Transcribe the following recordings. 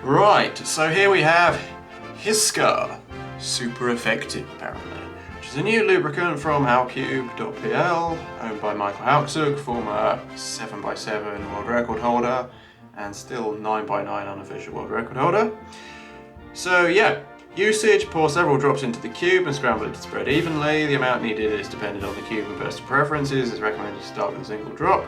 Right, so here we have Hisker, super effective apparently, which is a new lubricant from Halczuk.pl, owned by Michal Halczuk, former 7x7 world record holder and still 9x9 unofficial world record holder. So yeah, usage: pour several drops into the cube and scramble it to spread evenly. The amount needed is dependent on the cube and personal preferences. It's recommended to start with a single drop.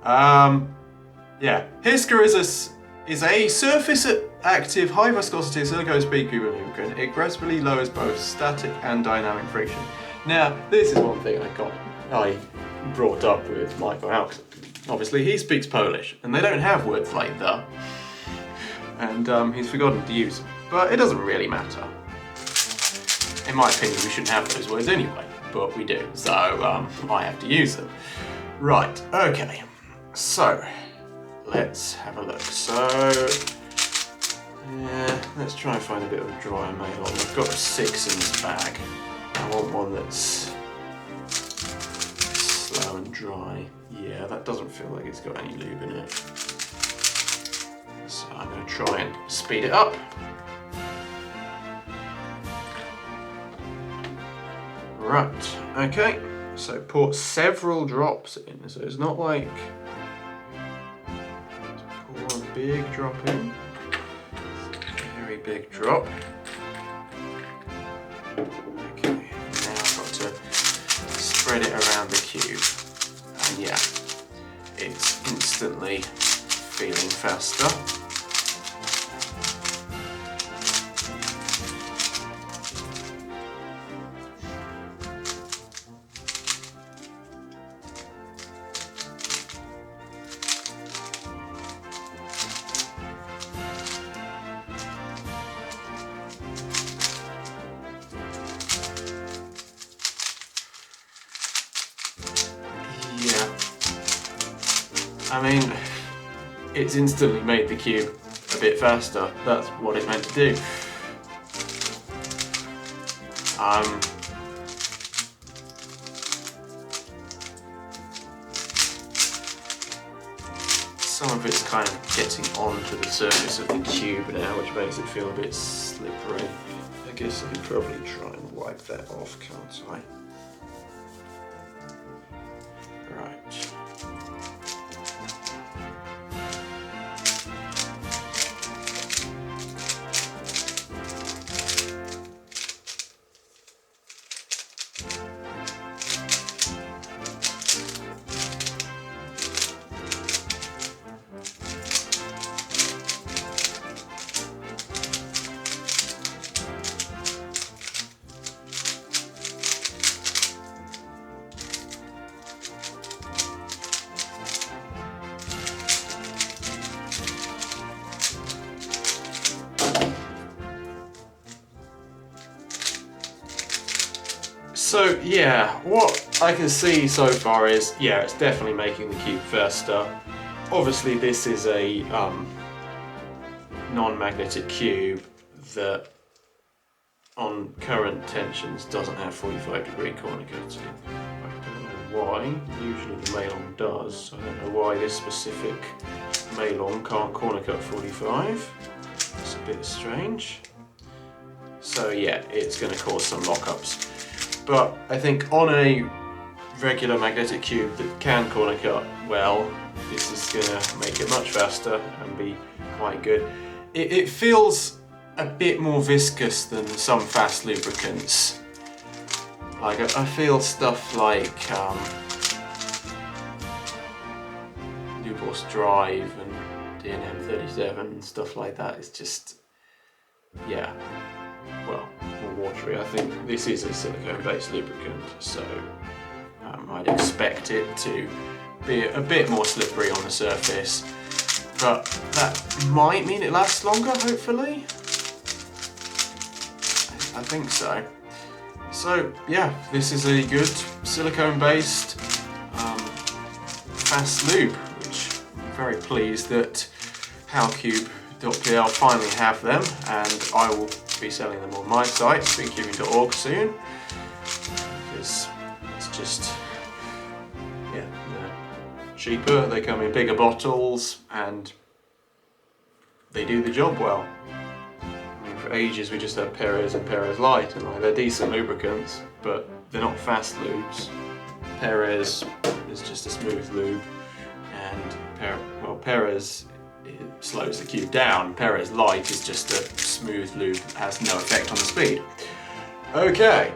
Yeah, Hisker is a surface-active, high-viscosity silicone speedcubing lubricant. It gradually lowers both static and dynamic friction. Now, this is one thing I brought up with Michal Halczuk. Obviously, he speaks Polish, and they don't have words like the, and he's forgotten to use them. But it doesn't really matter. In my opinion, we shouldn't have those words anyway, but we do, so I have to use them. Right, okay, so let's have a look. So, yeah, let's try and find a bit of a drier Meilong. I've got a 6 in this bag. I want one that's slow and dry. Yeah, that doesn't feel like it's got any lube in it. So I'm going to try and speed it up. Right, okay, so pour several drops in. So it's not like one big drop in, very big drop. Okay, now I've got to spread it around the cube, and yeah, it's instantly feeling faster. Yeah, I mean, it's instantly made the cube a bit faster. That's what it's meant to do. Some of it's kind of getting onto the surface of the cube now, which makes it feel a bit slippery. I guess I can probably try and wipe that off, can't I? Right. So yeah, what I can see so far is, yeah, it's definitely making the cube faster. Obviously this is a non-magnetic cube that on current tensions doesn't have 45-degree corner cutting. I don't know why, usually the Meilong does. I don't know why this specific Meilong can't corner cut 45. It's a bit strange. So yeah, it's going to cause some lockups. But I think on a regular magnetic cube that can corner cut well, this is going to make it much faster and be quite good. It feels a bit more viscous than some fast lubricants. Like I feel stuff like Lubos Drive and DNM 37 and stuff like that. It's just, yeah, well, more watery. I think this is a silicone-based lubricant, so I'd expect it to be a bit more slippery on the surface, but that might mean it lasts longer, hopefully. I think so. So yeah, this is a good silicone-based fast lube, which I'm very pleased that Halczuk.pl finally have them, and I will be selling them on my site, speedcubing.org, soon, because it's just, yeah, they're cheaper, they come in bigger bottles, and they do the job well. I mean, for ages we just had Perez and Perez Light, and like, they're decent lubricants, but they're not fast lubes. Perez is just a smooth lube, and Perez, it slows the cube down. Perez Light is just a smooth lube that has no effect on the speed. Okay.